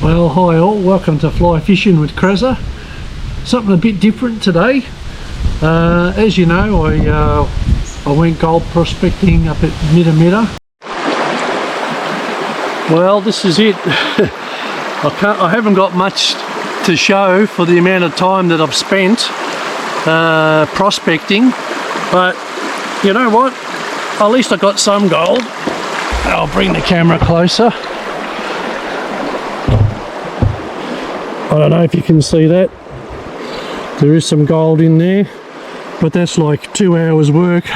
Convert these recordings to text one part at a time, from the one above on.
Well, hi all, welcome to Fly Fishing with Krezza. Something a bit different today. As you know, I went gold prospecting up at Midamida. Well, this is it. I haven't got much to show for the amount of time that I've spent prospecting, but you know what? At least I got some gold. I'll bring the camera closer. I don't know if you can see that. There is some gold in there, but that's like 2 hours work.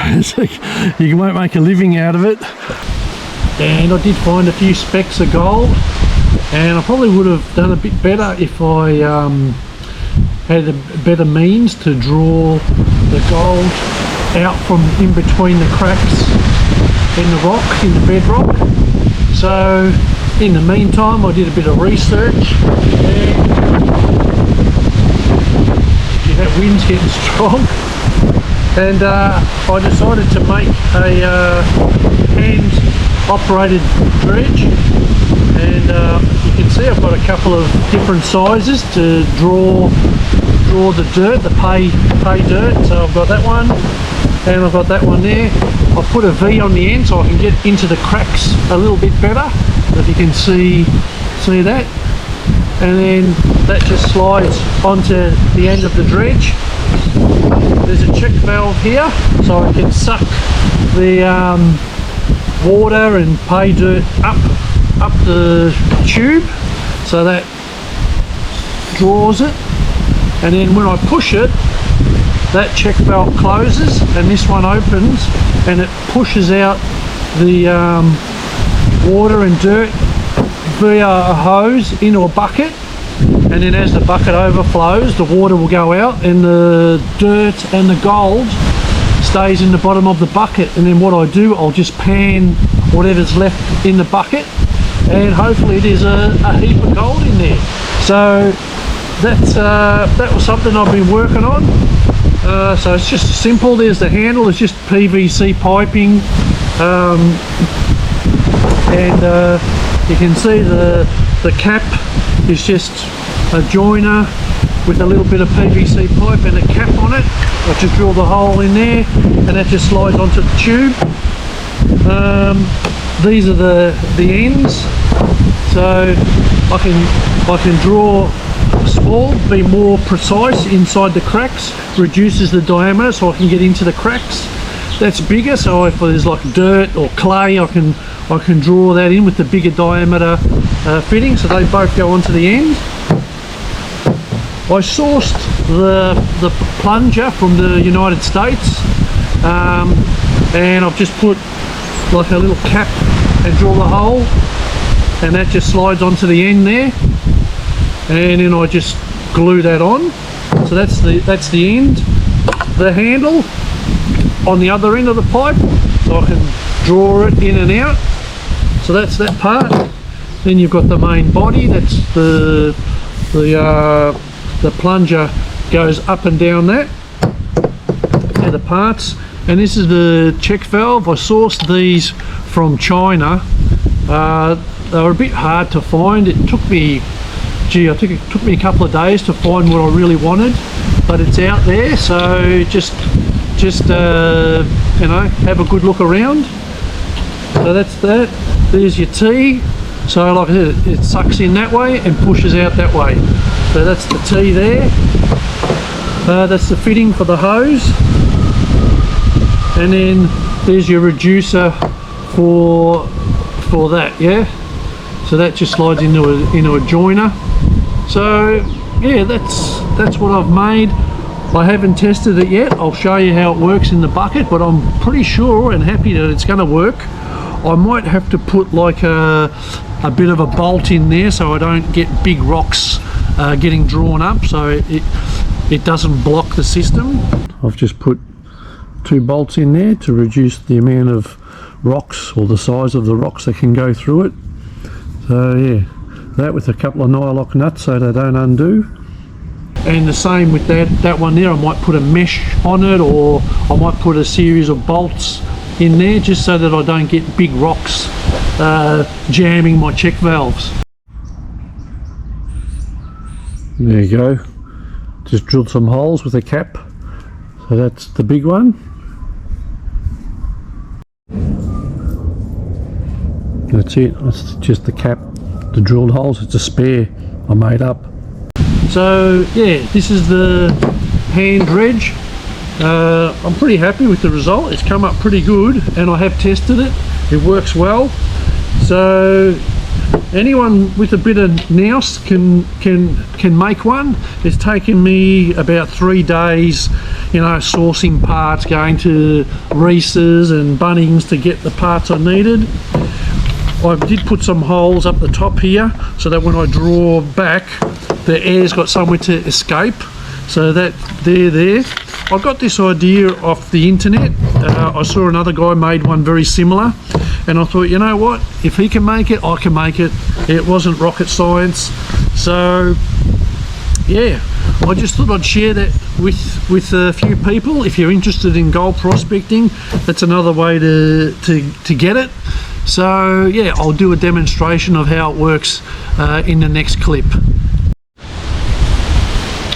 You won't make a living out of it. And I did find a few specks of gold, and I probably would have done a bit better if I had a better means to draw the gold out from in between the cracks in the rock, in the bedrock. So in the meantime, I did a bit of research, and that wind's getting strong, and I decided to make a hand-operated dredge, and you can see I've got a couple of different sizes to draw the dirt, the pay dirt. So I've got that one, and I've got that one there. I've put a V on the end so I can get into the cracks a little bit better, if you can see that. And then that just slides onto the end of the dredge. There's a check valve here, so I can suck the water and pay dirt up the tube, so that draws it. And then when I push it, that check valve closes and this one opens, and it pushes out the water and dirt via a hose into a bucket, and then as the bucket overflows, the water will go out and the dirt and the gold stays in the bottom of the bucket. And then what I do, I'll just pan whatever's left in the bucket, and hopefully there's a heap of gold in there. So that was something I've been working on. So it's just simple. There's the handle, it's just PVC piping, and you can see the cap is just a joiner with a little bit of PVC pipe and a cap on it. I just drill the hole in there, and that just slides onto the tube. These are the ends, so I can draw small, be more precise inside the cracks, reduces the diameter so I can get into the cracks. That's bigger, so if there's like dirt or clay, I can draw that in with the bigger diameter fitting, so they both go onto the end. I sourced the plunger from the United States, and I've just put like a little cap and drill the hole, and that just slides onto the end there, and then I just glue that on. So that's the end. The handle on the other end of the pipe, so I can draw it in and out. So that's that part. Then you've got the main body. That's the plunger goes up and down that. They're the parts. And this is the check valve. I sourced these from China. They were a bit hard to find. It took me, I think it took me a couple of days to find what I really wanted, but it's out there. So just you know, have a good look around. So that's that. There's your T. So like I said, it sucks in that way and pushes out that way. So that's the T there. That's the fitting for the hose. And then there's your reducer for that, yeah. So that just slides into a joiner. So yeah, that's what I've made. I haven't tested it yet. I'll show you how it works in the bucket, but I'm pretty sure and happy that it's going to work. I might have to put like a bit of a bolt in there so I don't get big rocks getting drawn up, so it doesn't block the system. I've just put 2 bolts in there to reduce the amount of rocks, or the size of the rocks that can go through it. So yeah, that with a couple of nylock nuts so they don't undo. And the same with that one there. I might put a mesh on it, or I might put a series of bolts in there just so that I don't get big rocks jamming my check valves. There you go. Just drilled some holes with a cap. So that's the big one. That's it. That's just the cap, the drilled holes. It's a spare I made up. So yeah, this is the hand dredge. I'm pretty happy with the result. It's come up pretty good, and I have tested it. It works well. So anyone with a bit of nous can make one. It's taken me about 3 days, you know, sourcing parts, going to Reese's and Bunnings to get the parts I needed. I did put some holes up the top here so that when I draw back, the air's got somewhere to escape. So that there. I got this idea off the internet. I saw another guy made one very similar, and I thought, you know what, if he can make it, I can make it. It wasn't rocket science. So yeah, I just thought I'd share that with a few people. If you're interested in gold prospecting, that's another way to get it. So yeah, I'll do a demonstration of how it works in the next clip.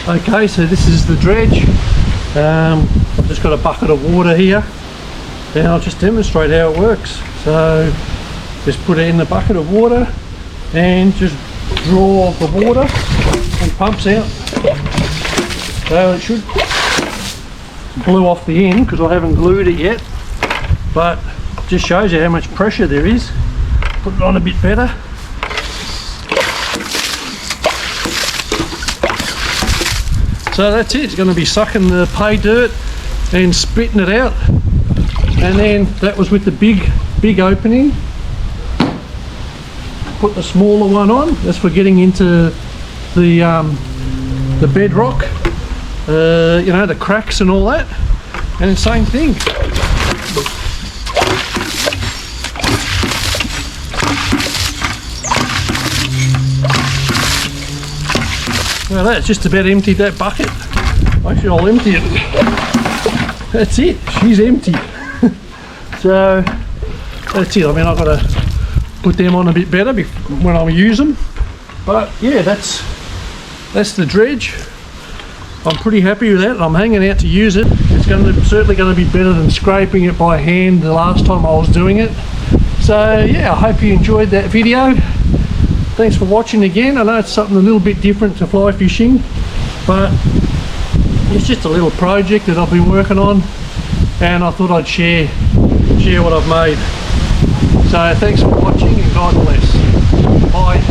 Okay, so this is the dredge. I've just got a bucket of water here, and I'll just demonstrate how it works. So just put it in the bucket of water and just draw the water and pumps out. So it should glue off the end because I haven't glued it yet, but just shows you how much pressure there is. Put it on a bit better. So that's it. It's going to be sucking the pay dirt and spitting it out. And then that was with the big opening. Put the smaller one on. That's for getting into the bedrock, you know, the cracks and all that. And same thing. Well, that's just about emptied that bucket. Actually, I'll empty it. That's it. She's empty. So that's it. I mean, I've got to put them on a bit better when I use them. But yeah, that's the dredge. I'm pretty happy with that. I'm hanging out to use it. It's certainly going to be better than scraping it by hand the last time I was doing it. So yeah, I hope you enjoyed that video. Thanks for watching again. I know it's something a little bit different to fly fishing, but it's just a little project that I've been working on, and I thought I'd share what I've made. So thanks for watching, and God bless. Bye.